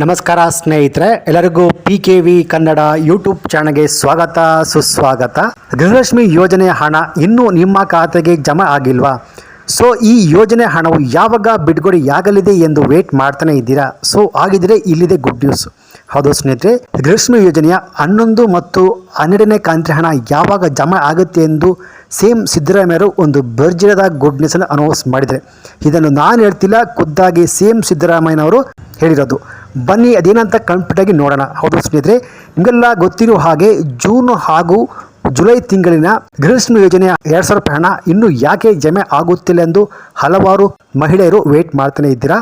ನಮಸ್ಕಾರ ಸ್ನೇಹಿತರೆ, ಎಲ್ಲರಿಗೂ PKV ಕನ್ನಡ ಯೂಟ್ಯೂಬ್ ಚಾನಲ್ಗೆ ಸ್ವಾಗತ ಸುಸ್ವಾಗತ. ಗೃಹಲಕ್ಷ್ಮಿ ಯೋಜನೆಯ ಹಣ ಇನ್ನೂ ನಿಮ್ಮ ಖಾತೆಗೆ ಜಮಾ ಆಗಿಲ್ವಾ? ಸೊ ಈ ಯೋಜನೆ ಹಣವು ಯಾವಾಗ ಬಿಡುಗಡೆಯಾಗಲಿದೆ ಎಂದು ವೇಟ್ ಮಾಡ್ತಾನೆ ಇದ್ದೀರಾ? ಸೊ ಹಾಗಿದ್ರೆ ಇಲ್ಲಿದೆ ಗುಡ್ ನ್ಯೂಸ್. ಹೌದು ಸ್ನೇಹಿತರೆ, ಗೃಹಲಕ್ಷ್ಮಿ ಯೋಜನೆಯ 11 ಮತ್ತು 12ನೇ ಕಂತಿನ ಹಣ ಯಾವಾಗ ಜಮಾ ಆಗುತ್ತೆ ಎಂದು ಸಿದ್ದರಾಮಯ್ಯರು ಒಂದು ಭರ್ಜರಿಯಾದ ಗುಡ್ ನ್ಯೂಸನ್ನು ಅನೌನ್ಸ್ ಮಾಡಿದ್ದಾರೆ. ಇದನ್ನು ನಾನು ಹೇಳ್ತಿಲ್ಲ, ಖುದ್ದಾಗಿ ಸಿದ್ದರಾಮಯ್ಯನವರು ಹೇಳಿರೋದು. ಬನ್ನಿ ಅದೇನಂತ ಕಂಪ್ಲೀಟಾಗಿ ನೋಡೋಣ. ಹೌದು ಸ್ನೇಹಿತರೆ, ನಿಮಗೆಲ್ಲ ಗೊತ್ತಿರೋ ಹಾಗೆ ಜೂನ್ ಹಾಗೂ ಜುಲೈ ತಿಂಗಳಿನ ಗೃಹಲಕ್ಷ್ಮಿ ಯೋಜನೆಯ 2,000 ರೂಪಾಯಿ ಹಣ ಇನ್ನೂ ಯಾಕೆ ಜಮೆ ಆಗುತ್ತಿಲ್ಲ ಎಂದು ಹಲವಾರು ಮಹಿಳೆಯರು ವೇಟ್ ಮಾಡ್ತಾನೆ ಇದ್ದೀರಾ.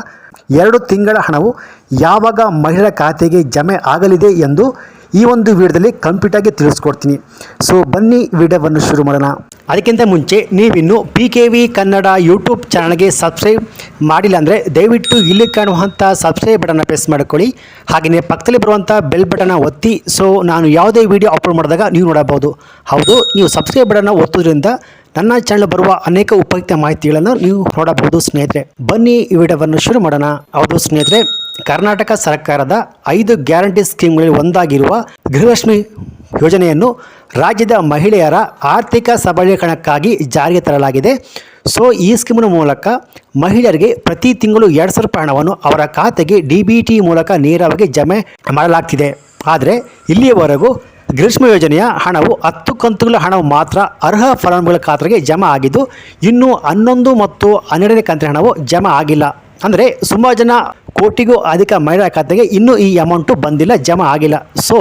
2 ತಿಂಗಳ ಹಣವು ಯಾವಾಗ ಮಹಿಳೆಯರ ಖಾತೆಗೆ ಜಮೆ ಆಗಲಿದೆ ಎಂದು ಈ ಒಂದು ವಿಡಿಯೋದಲ್ಲಿ ಕಂಪ್ಲೀಟಾಗಿ ತಿಳಿಸ್ಕೊಡ್ತೀನಿ. ಸೊ ಬನ್ನಿ ವಿಡಿಯೋವನ್ನು ಶುರು ಮಾಡೋಣ. ಅದಕ್ಕಿಂತ ಮುಂಚೆ ನೀವಿನ್ನು PKV ಕನ್ನಡ ಯೂಟ್ಯೂಬ್ ಚಾನಲ್ಗೆ ಸಬ್ಸ್ಕ್ರೈಬ್ ಮಾಡಿಲ್ಲ ಅಂದರೆ ದಯವಿಟ್ಟು ಇಲ್ಲಿ ಕಾಣುವಂಥ ಸಬ್ಸ್ಕ್ರೈಬ್ ಬಟನ್ನ ಪ್ರೆಸ್ ಮಾಡಿಕೊಳ್ಳಿ. ಹಾಗೆಯೇ ಪಕ್ಕದಲ್ಲಿ ಬರುವಂಥ ಬೆಲ್ ಬಟನ್ನ ಒತ್ತಿ. ಸೊ ನಾನು ಯಾವುದೇ ವಿಡಿಯೋ ಅಪ್ಲೋಡ್ ಮಾಡಿದಾಗ ನೀವು ನೋಡಬಹುದು. ಹೌದು, ನೀವು ಸಬ್ಸ್ಕ್ರೈಬ್ ಬಟನ್ನ ಒತ್ತೋದ್ರಿಂದ ನನ್ನ ಚಾನಲ್ ಬರುವ ಅನೇಕ ಉಪಯುಕ್ತ ಮಾಹಿತಿಗಳನ್ನು ನೀವು ನೋಡಬಹುದು. ಸ್ನೇಹಿತರೆ, ಬನ್ನಿ ಈ ವಿಡಿಯೋವನ್ನು ಶುರು ಮಾಡೋಣ. ಹೌದು ಸ್ನೇಹಿತರೆ, ಕರ್ನಾಟಕ ಸರ್ಕಾರದ 5 ಗ್ಯಾರಂಟಿ ಸ್ಕೀಮ್ಗಳಲ್ಲಿ ಒಂದಾಗಿರುವ ಗೃಹಲಕ್ಷ್ಮಿ ಯೋಜನೆಯನ್ನು ರಾಜ್ಯದ ಮಹಿಳೆಯರ ಆರ್ಥಿಕ ಸಬಲೀಕರಣಕ್ಕಾಗಿ ಜಾರಿಗೆ ತರಲಾಗಿದೆ. ಸೊ ಈ ಸ್ಕೀಮಿನ ಮೂಲಕ ಮಹಿಳೆಯರಿಗೆ ಪ್ರತಿ ತಿಂಗಳು 2,000 ರೂಪಾಯಿ ಹಣವನ್ನು ಅವರ ಖಾತೆಗೆ DBT ಮೂಲಕ ನೇರವಾಗಿ ಜಮೆ ಮಾಡಲಾಗ್ತಿದೆ. ಆದರೆ ಇಲ್ಲಿಯವರೆಗೂ ಗೃಹಲಕ್ಷ್ಮಿ ಯೋಜನೆಯ ಹಣವು 10 ಕಂತುಗಳ ಹಣವು ಮಾತ್ರ ಅರ್ಹ ಫಲಾನುಭವಿಗಳ ಖಾತೆಗೆ ಜಮಾ ಆಗಿದ್ದು, ಇನ್ನು 11 ಮತ್ತು 12ನೇ ಕಂತಿನ ಹಣವು ಜಮಾ ಆಗಿಲ್ಲ. ಅಂದರೆ ಸುಮಾರು ಜನ ಕೋಟಿಗೂ ಅಧಿಕ ಮಹಿಳೆಯರ ಖಾತೆಗೆ ಇನ್ನೂ ಈ ಅಮೌಂಟು ಬಂದಿಲ್ಲ, ಜಮಾ ಆಗಿಲ್ಲ. ಸೊ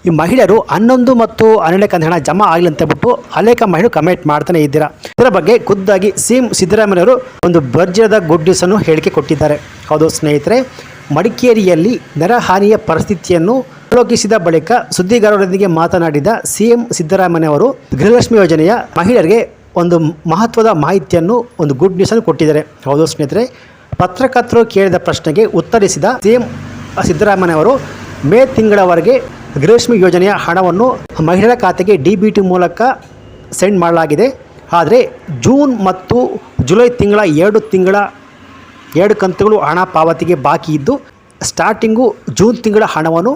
ಈ ಮಹಿಳೆಯರು 11 ಮತ್ತು 12ನೇ ಕಂತಿನ ಹಣ ಜಮಾ ಆಗಿಲ್ಲ ಅಂತ ಬಿಟ್ಟು ಅನೇಕ ಮಹಿಳೆಯರು ಕಮೆಂಟ್ ಮಾಡ್ತಾನೆ ಇದ್ದೀರಾ. ಇದರ ಬಗ್ಗೆ ಖುದ್ದಾಗಿ ಸಿದ್ದರಾಮಯ್ಯವರು ಒಂದು ಭರ್ಜರಿಯಾದ ಗುಡ್ ನ್ಯೂಸನ್ನು ಹೇಳಿಕೆ ಕೊಟ್ಟಿದ್ದಾರೆ. ಹೌದು ಸ್ನೇಹಿತರೆ, ಮಡಿಕೇರಿಯಲ್ಲಿ ನೆರೆಹಾನಿಯ ಪರಿಸ್ಥಿತಿಯನ್ನು ಅವಲೋಕಿಸಿದ ಬಳಿಕ ಸುದ್ದಿಗಾರರೊಂದಿಗೆ ಮಾತನಾಡಿದ CM ಸಿದ್ದರಾಮಯ್ಯವರು ಗೃಹಲಕ್ಷ್ಮಿ ಯೋಜನೆಯ ಮಹಿಳೆಯರಿಗೆ ಒಂದು ಮಹತ್ವದ ಮಾಹಿತಿಯನ್ನು, ಒಂದು ಗುಡ್ ನ್ಯೂಸನ್ನು ಕೊಟ್ಟಿದ್ದಾರೆ. ಹೌದು ಸ್ನೇಹಿತರೆ, ಪತ್ರಕರ್ತರು ಕೇಳಿದ ಪ್ರಶ್ನೆಗೆ ಉತ್ತರಿಸಿದ CM ಸಿದ್ದರಾಮಯ್ಯವರು ಮೇ ತಿಂಗಳವರೆಗೆ ಗೃಹಲಕ್ಷ್ಮಿ ಯೋಜನೆಯ ಹಣವನ್ನು ಮಹಿಳೆಯರ ಖಾತೆಗೆ DBT ಮೂಲಕ ಸೆಂಡ್ ಮಾಡಲಾಗಿದೆ. ಆದರೆ ಜೂನ್ ಮತ್ತು ಜುಲೈ ತಿಂಗಳ 2 ಕಂತುಗಳು ಹಣ ಪಾವತಿಗೆ ಬಾಕಿ ಇದ್ದು, ಸ್ಟಾರ್ಟಿಂಗು ಜೂನ್ ತಿಂಗಳ ಹಣವನ್ನು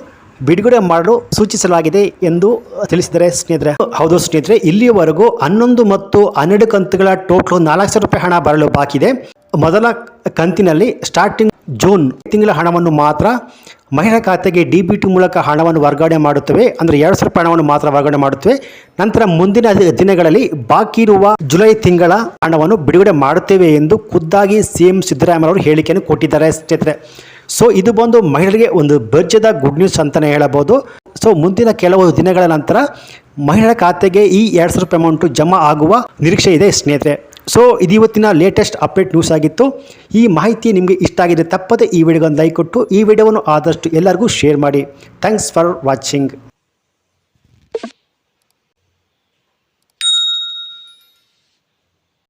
ಬಿಡುಗಡೆ ಮಾಡಲು ಸೂಚಿಸಲಾಗಿದೆ ಎಂದು ತಿಳಿಸಿದ್ದಾರೆ. ಸ್ನೇಹಿತರೆ, ಹೌದು ಸ್ನೇಹಿತರೆ, ಇಲ್ಲಿಯವರೆಗೂ 11 ಮತ್ತು 12 ಕಂತುಗಳ ಟೋಟಲ್ 4,000 ರೂಪಾಯಿ ಹಣ ಬರಲು ಬಾಕಿ ಇದೆ. ಮೊದಲ ಕಂತಿನಲ್ಲಿ ಸ್ಟಾರ್ಟಿಂಗ್ ಜೂನ್ ತಿಂಗಳ ಹಣವನ್ನು ಮಾತ್ರ ಮಹಿಳಾ ಖಾತೆಗೆ DBT ಮೂಲಕ ಹಣವನ್ನು ವರ್ಗಾವಣೆ ಮಾಡುತ್ತವೆ. ಅಂದರೆ 2,000 ರೂಪಾಯಿ ಹಣವನ್ನು ಮಾತ್ರ ವರ್ಗಾವಣೆ ಮಾಡುತ್ತವೆ. ನಂತರ ಮುಂದಿನ ದಿನಗಳಲ್ಲಿ ಬಾಕಿ ಇರುವ ಜುಲೈ ತಿಂಗಳ ಹಣವನ್ನು ಬಿಡುಗಡೆ ಮಾಡುತ್ತೇವೆ ಎಂದು ಖುದ್ದಾಗಿ CM ಸಿದ್ದರಾಮಯ್ಯ ಅವರು ಹೇಳಿಕೆಯನ್ನು ಕೊಟ್ಟಿದ್ದಾರೆ. ಸ್ನೇಹಿತರೆ, ಸೊ ಇದು ಬಂದು ಮಹಿಳೆಯರಿಗೆ ಒಂದು ಭರ್ಜರಿಯಾದ ಗುಡ್ ನ್ಯೂಸ್ ಅಂತಲೇ ಹೇಳಬಹುದು. ಸೊ ಮುಂದಿನ ಕೆಲವು ದಿನಗಳ ನಂತರ ಮಹಿಳೆಯರ ಖಾತೆಗೆ ಈ 2,000 ರೂಪಾಯಿ ಅಮೌಂಟು ಜಮಾ ಆಗುವ ನಿರೀಕ್ಷೆ ಇದೆ ಸ್ನೇಹಿತರೆ. ಸೊ ಇದು ಇವತ್ತಿನ ಲೇಟೆಸ್ಟ್ ಅಪ್ಡೇಟ್ ನ್ಯೂಸ್ ಆಗಿತ್ತು. ಈ ಮಾಹಿತಿ ನಿಮಗೆ ಇಷ್ಟ ಆಗಿದೆ ತಪ್ಪದೆ ಈ ವಿಡಿಯೋಗೊಂದು ಲೈಕ್ ಕೊಟ್ಟು ಈ ವಿಡಿಯೋವನ್ನು ಆದಷ್ಟು ಎಲ್ಲರಿಗೂ ಶೇರ್ ಮಾಡಿ. Thanks for watching.